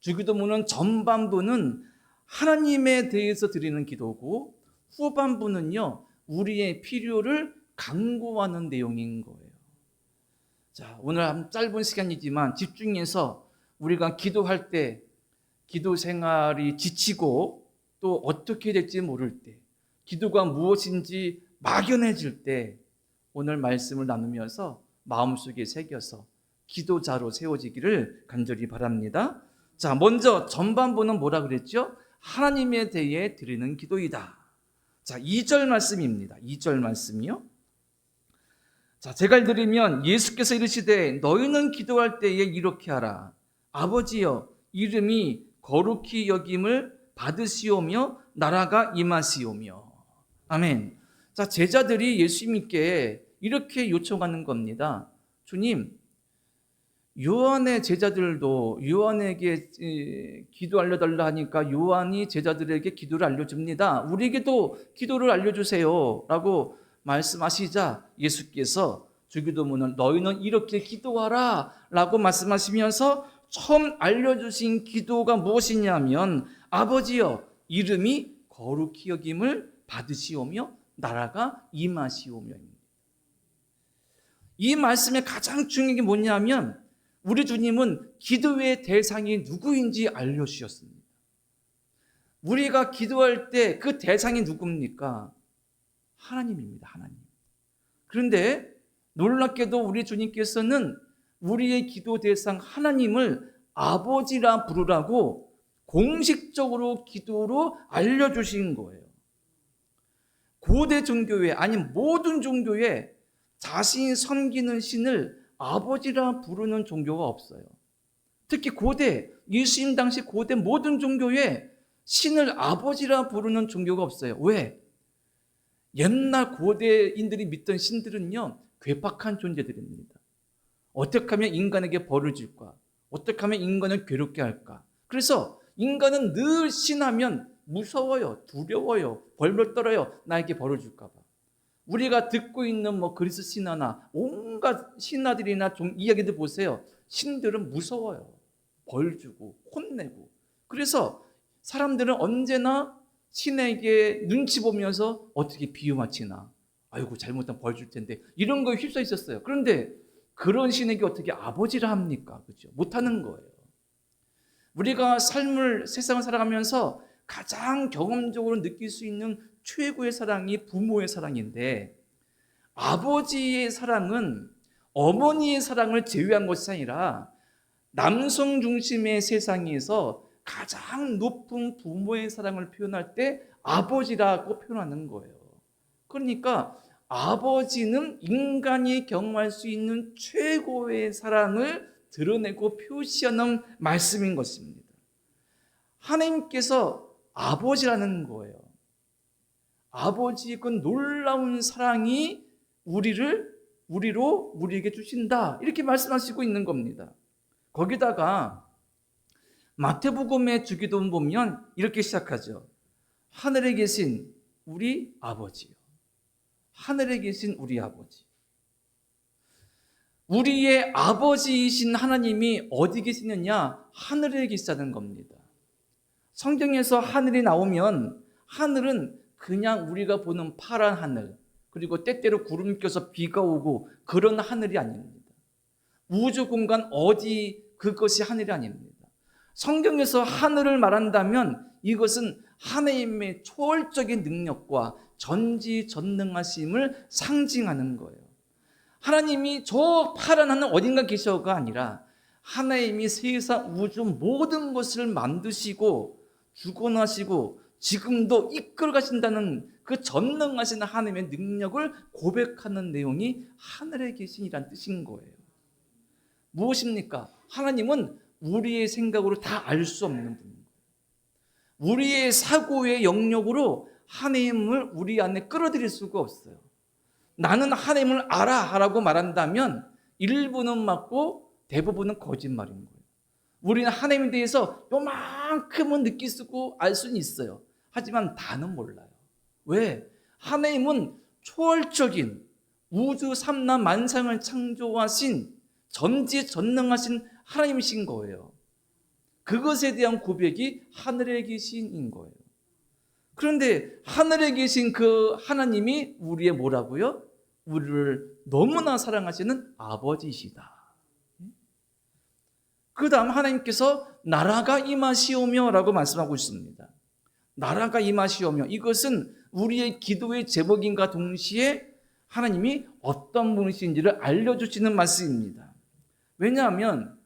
주기도문은 전반부는 하나님에 대해서 드리는 기도고 후반부는요, 우리의 필요를 간구하는 내용인 거예요. 자, 오늘 짧은 시간이지만 집중해서 우리가 기도할 때, 기도 생활이 지치고 또 어떻게 될지 모를 때, 기도가 무엇인지 막연해질 때 오늘 말씀을 나누면서 마음속에 새겨서 기도자로 세워지기를 간절히 바랍니다. 자, 먼저 전반부는 뭐라 그랬죠? 하나님에 대해 드리는 기도이다. 자, 2절 말씀입니다. 2절 말씀이요. 자, 제가 읽으면 예수께서 이르시되 너희는 기도할 때에 이렇게 하라. 아버지여, 이름이 거룩히 여김을 받으시오며 나라가 임하시오며. 아멘. 자, 제자들이 예수님께 이렇게 요청하는 겁니다. 주님, 요한의 제자들도 요한에게 기도 알려달라 하니까 요한이 제자들에게 기도를 알려줍니다. 우리에게도 기도를 알려주세요 라고 말씀하시자 예수께서 주기도문을 너희는 이렇게 기도하라 라고 말씀하시면서 처음 알려주신 기도가 무엇이냐면 아버지여, 이름이 거룩히 여김을 받으시오며 나라가 임하시오며입니다. 이 말씀의 가장 중요한 게 뭐냐면 우리 주님은 기도의 대상이 누구인지 알려주셨습니다. 우리가 기도할 때 그 대상이 누굽니까? 하나님입니다. 하나님. 그런데 놀랍게도 우리 주님께서는 우리의 기도 대상 하나님을 아버지라 부르라고 공식적으로 기도로 알려주신 거예요. 고대 종교에, 아니 모든 종교에 자신이 섬기는 신을 아버지라 부르는 종교가 없어요. 특히 고대, 예수님 당시 고대 모든 종교에 신을 아버지라 부르는 종교가 없어요. 왜? 옛날 고대인들이 믿던 신들은요, 괴팍한 존재들입니다. 어떻게 하면 인간에게 벌을 줄까? 어떻게 하면 인간을 괴롭게 할까? 그래서 인간은 늘 신하면 무서워요, 두려워요, 벌벌 떨어요. 나에게 벌을 줄까 봐. 우리가 듣고 있는 그리스 신화나 온갖 신화들이나 이야기들 보세요. 신들은 무서워요. 벌 주고 혼내고. 그래서 사람들은 언제나 신에게 눈치 보면서 어떻게 비유마치나, 아이고 잘못하면 벌 줄 텐데, 이런 거에 휩싸여 있었어요. 그런데 그런 신에게 어떻게 아버지라 합니까? 그렇죠? 못하는 거예요. 우리가 세상을 살아가면서 가장 경험적으로 느낄 수 있는 최고의 사랑이 부모의 사랑인데, 아버지의 사랑은 어머니의 사랑을 제외한 것이 아니라 남성 중심의 세상에서 가장 높은 부모의 사랑을 표현할 때 아버지라고 표현하는 거예요. 그러니까 아버지는 인간이 경험할 수 있는 최고의 사랑을 드러내고 표시하는 말씀인 것입니다. 하나님께서 아버지라는 거예요. 아버지의 그 놀라운 사랑이 우리에게 주신다, 이렇게 말씀하시고 있는 겁니다. 거기다가 마태복음의 주기도문 보면 이렇게 시작하죠. 하늘에 계신 우리 아버지요. 하늘에 계신 우리 아버지. 우리의 아버지이신 하나님이 어디 계시느냐? 하늘에 계시다는 겁니다. 성경에서 하늘이 나오면 하늘은 그냥 우리가 보는 파란 하늘, 그리고 때때로 구름 껴서 비가 오고 그런 하늘이 아닙니다. 우주 공간 어디 그것이 하늘이 아닙니다. 성경에서 하늘을 말한다면 이것은 하나님의 초월적인 능력과 전지전능하심을 상징하는 거예요. 하나님이 저 파란 하늘 어딘가 계셔가 아니라 하나님이 세상 우주 모든 것을 만드시고 주권하시고 지금도 이끌어 가신다는 그 전능하신 하나님의 능력을 고백하는 내용이 하늘에 계신이란 뜻인 거예요. 무엇입니까? 하나님은 우리의 생각으로 다 알 수 없는 분입니다. 우리의 사고의 영역으로 하나님을 우리 안에 끌어들일 수가 없어요. 나는 하나님을 알아 라고 말한다면 일부는 맞고 대부분은 거짓말인 거예요. 우리는 하나님에 대해서 요만큼은 느낄 수고 알 수는 있어요. 하지만 다는 몰라요. 왜? 하나님은 초월적인 우주 삼란 만상을 창조하신 전지전능하신 하나님이신 거예요. 그것에 대한 고백이 하늘에 계신인 거예요. 그런데 하늘에 계신 그 하나님이 우리의 뭐라고요? 우리를 너무나 사랑하시는 아버지시다. 그 다음 하나님께서 나라가 임하시오며 라고 말씀하고 있습니다. 나라가 임하시오며, 이것은 우리의 기도의 제목인가 동시에 하나님이 어떤 분이신지를 알려주시는 말씀입니다. 왜냐하면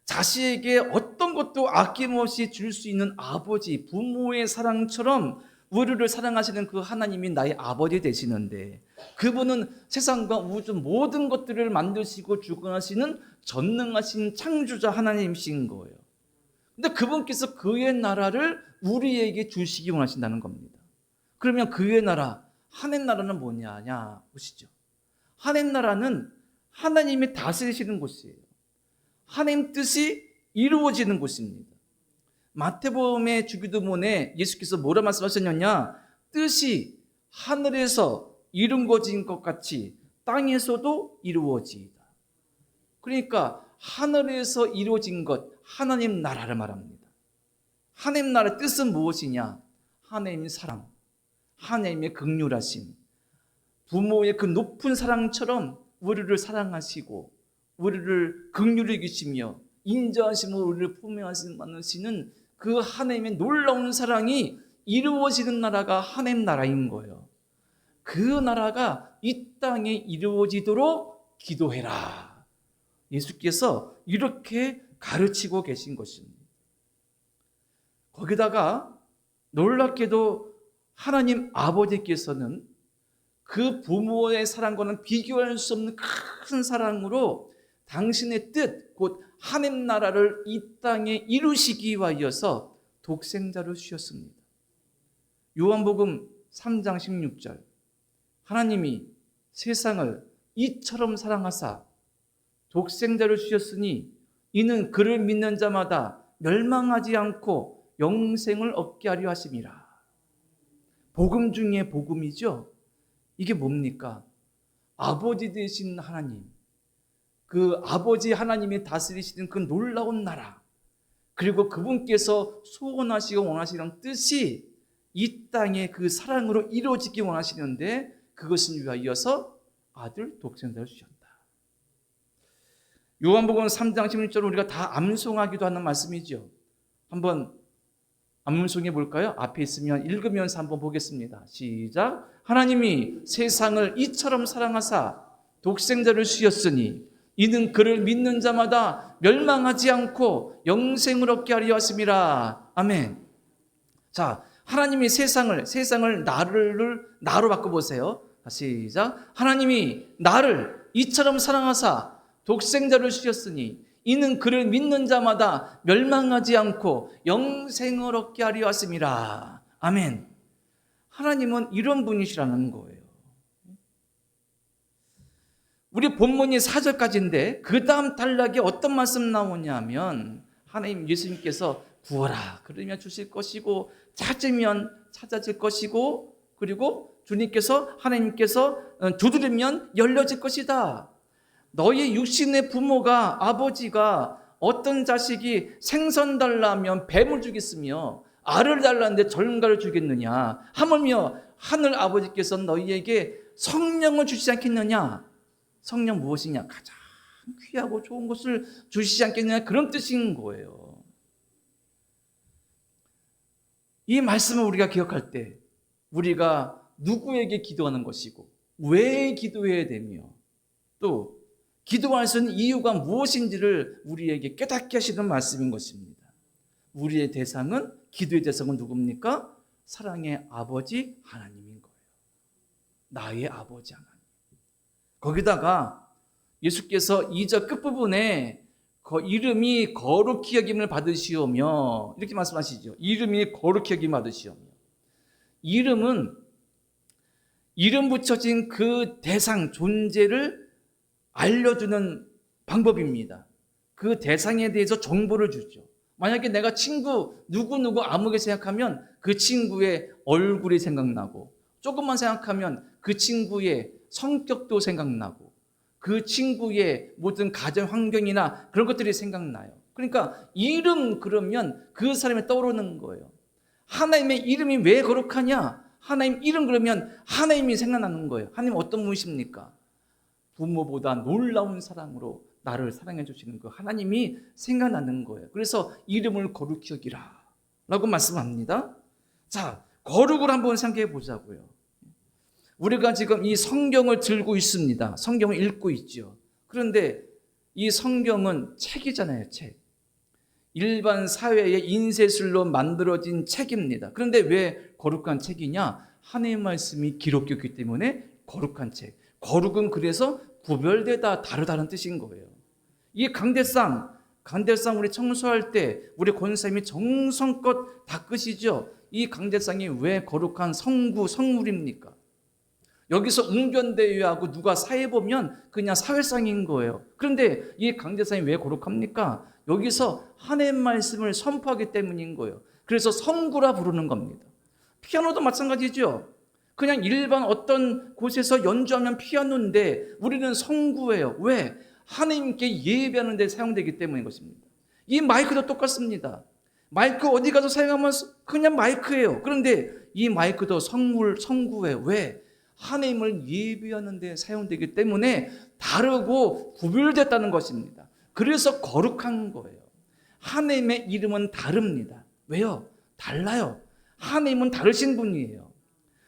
자식에게 어떤 것도 아낌없이 줄 수 있는 아버지, 부모의 사랑처럼 우리를 사랑하시는 그 하나님이 나의 아버지 되시는데, 그분은 세상과 우주 모든 것들을 만드시고 주관하시는 전능하신 창조자 하나님이신 거예요. 근데 그분께서 그의 나라를 우리에게 주시기 원하신다는 겁니다. 그러면 그의 나라, 하나님 나라는 뭐냐 보시죠. 하나님 나라는 하나님이 다스리시는 곳이에요. 하나님 뜻이 이루어지는 곳입니다. 마태복음의 주기도문에 예수께서 뭐라 말씀하셨느냐? 뜻이 하늘에서 이루어진 것 같이 땅에서도 이루어지이다. 그러니까 하늘에서 이루어진 것, 하나님 나라를 말합니다. 하나님 나라의 뜻은 무엇이냐? 하나님의 사랑, 하나님의 긍휼하심, 부모의 그 높은 사랑처럼 우리를 사랑하시고 우리를 긍휼히 여기시며 인자하심으로 우리를 품어하시는 그 하나님의 놀라운 사랑이 이루어지는 나라가 하나님 나라인 거예요. 그 나라가 이 땅에 이루어지도록 기도해라. 예수께서 이렇게 가르치고 계신 것입니다. 거기다가 놀랍게도 하나님 아버지께서는 그 부모의 사랑과는 비교할 수 없는 큰 사랑으로 당신의 뜻, 곧 하나님 나라를 이 땅에 이루시기 위하여서 독생자를 주셨습니다. 요한복음 3장 16절, 하나님이 세상을 이처럼 사랑하사 독생자를 주셨으니 이는 그를 믿는 자마다 멸망하지 않고 영생을 얻게 하려 하심이라. 복음 중에 복음이죠. 이게 뭡니까? 아버지 되신 하나님, 그 아버지 하나님이 다스리시는 그 놀라운 나라, 그리고 그분께서 소원하시고 원하시는 뜻이 이 땅에 그 사랑으로 이루어지기 원하시는데, 그것을 위하여서 아들 독생자를 주셨다. 요한복음 3장 16절 우리가 다 암송하기도 하는 말씀이죠. 한번 암송해 볼까요? 앞에 있으면 읽으면서 한번 보겠습니다. 시작. 하나님이 세상을 이처럼 사랑하사 독생자를 주셨으니 이는 그를 믿는 자마다 멸망하지 않고 영생을 얻게 하려 하심이라. 아멘. 자, 하나님이 세상을 나로 바꿔보세요. 시작. 하나님이 나를 이처럼 사랑하사 독생자를 주셨으니 이는 그를 믿는 자마다 멸망하지 않고 영생을 얻게 하려 하심이라. 아멘. 하나님은 이런 분이시라는 거예요. 우리 본문이 4절까지인데 그 다음 단락에 어떤 말씀 나오냐면, 하나님 예수님께서 구하라 그러면 주실 것이고 찾으면 찾아질 것이고, 그리고 주님께서 하나님께서 두드리면 열려질 것이다. 너희 육신의 부모가, 아버지가 어떤 자식이 생선 달라면 뱀을 주겠으며 알을 달라는데 절간을 주겠느냐? 하물며 하늘 아버지께서 너희에게 성령을 주시지 않겠느냐? 성령 무엇이냐? 가장 귀하고 좋은 것을 주시지 않겠느냐? 그런 뜻인 거예요. 이 말씀을 우리가 기억할 때 우리가 누구에게 기도하는 것이고 왜 기도해야 되며 또 기도할 수 있는 이유가 무엇인지를 우리에게 깨닫게 하시는 말씀인 것입니다. 우리의 대상은, 기도의 대상은 누굽니까? 사랑의 아버지 하나님인 거예요. 나의 아버지 하나님. 거기다가 예수께서 2절 끝부분에 이름이 거룩히 여김을 받으시오며 이렇게 말씀하시죠. 이름이 거룩히 여김을 받으시오며. 이름은 이름 붙여진 그 대상 존재를 알려주는 방법입니다. 그 대상에 대해서 정보를 주죠. 만약에 내가 친구 누구누구 아무개 생각하면 그 친구의 얼굴이 생각나고, 조금만 생각하면 그 친구의 성격도 생각나고, 그 친구의 모든 가정 환경이나 그런 것들이 생각나요. 그러니까 이름 그러면 그 사람이 떠오르는 거예요. 하나님의 이름이 왜 거룩하냐? 하나님 이름 그러면 하나님이 생각나는 거예요. 하나님 어떤 분이십니까? 부모보다 놀라운 사랑으로 나를 사랑해 주시는 그 하나님이 생각나는 거예요. 그래서 이름을 거룩히 여기라 라고 말씀합니다. 자, 거룩을 한번 생각해 보자고요. 우리가 지금 이 성경을 들고 있습니다. 성경을 읽고 있죠. 그런데 이 성경은 책이잖아요, 책. 일반 사회의 인쇄술로 만들어진 책입니다. 그런데 왜 거룩한 책이냐? 하나님의 말씀이 기록되었기 때문에 거룩한 책. 거룩은 그래서 구별되다, 다르다는 뜻인 거예요. 이 강대상 우리 청소할 때 우리 권사님이 정성껏 닦으시죠? 이 강대상이 왜 거룩한 성물입니까? 여기서 웅변대회하고 누가 사회 보면 그냥 사회상인 거예요. 그런데 이 강대상이 왜 거룩합니까? 여기서 하나님의 말씀을 선포하기 때문인 거예요. 그래서 성구라 부르는 겁니다. 피아노도 마찬가지죠. 그냥 일반 어떤 곳에서 연주하면 피아노인데 우리는 성구예요. 왜? 하나님께 예배하는 데 사용되기 때문인 것입니다. 이 마이크도 똑같습니다. 마이크 어디 가서 사용하면 그냥 마이크예요. 그런데 이 마이크도 성구예요. 왜? 하나님을 예배하는 데 사용되기 때문에 다르고 구별됐다는 것입니다. 그래서 거룩한 거예요. 하나님의 이름은 다릅니다. 왜요? 달라요. 하나님은 다르신 분이에요.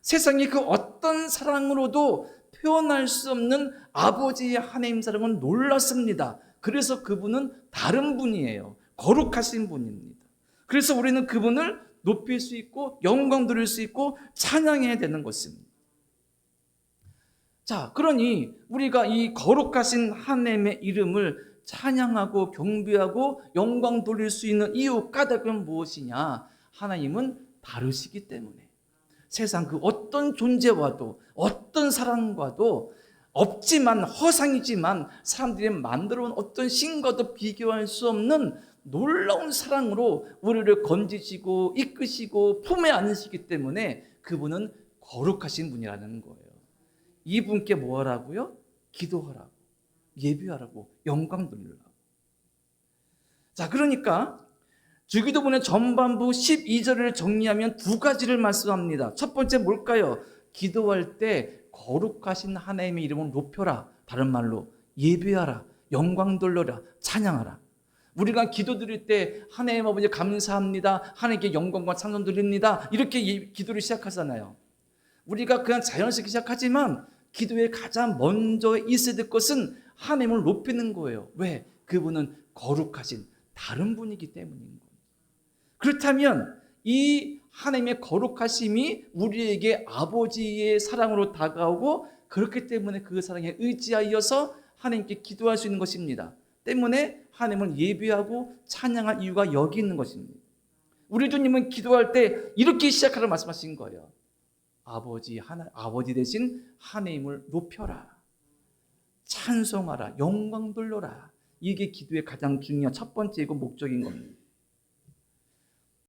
세상에 그 어떤 사랑으로도 표현할 수 없는 아버지의 하나님 사랑은 놀랐습니다. 그래서 그분은 다른 분이에요. 거룩하신 분입니다. 그래서 우리는 그분을 높일 수 있고 영광 드릴 수 있고 찬양해야 되는 것입니다. 자, 그러니 우리가 이 거룩하신 하나님의 이름을 찬양하고 경배하고 영광 돌릴 수 있는 이유 까닭은 무엇이냐? 하나님은 다르시기 때문에. 세상 그 어떤 존재와도 어떤 사랑과도 없지만 허상이지만 사람들이 만들어 온 어떤 신과도 비교할 수 없는 놀라운 사랑으로 우리를 건지시고 이끄시고 품에 안으시기 때문에 그분은 거룩하신 분이라는 거예요. 이분께 뭐 하라고요? 기도하라고, 예배하라고, 영광 돌리라고. 자, 그러니까 주기도문의 전반부 12절을 정리하면 두 가지를 말씀합니다. 첫 번째 뭘까요? 기도할 때 거룩하신 하나님의 이름을 높여라. 다른 말로 예배하라, 영광 돌려라, 찬양하라. 우리가 기도드릴 때 하나님 아버지 감사합니다, 하나님께 영광과 찬송 드립니다, 이렇게 기도를 시작하잖아요. 우리가 그냥 자연스럽게 시작하지만 기도에 가장 먼저 있어야 될 것은 하나님을 높이는 거예요. 왜? 그분은 거룩하신 다른 분이기 때문인 거예요. 그렇다면 이 하나님의 거룩하심이 우리에게 아버지의 사랑으로 다가오고 그렇기 때문에 그 사랑에 의지하여서 하나님께 기도할 수 있는 것입니다. 때문에 하나님을 예배하고 찬양할 이유가 여기 있는 것입니다. 우리 주님은 기도할 때 이렇게 시작하라고 말씀하신 거예요. 아버지 대신 하나님을 높여라, 찬송하라, 영광 돌려라. 이게 기도의 가장 중요한 첫 번째이고 목적인 겁니다.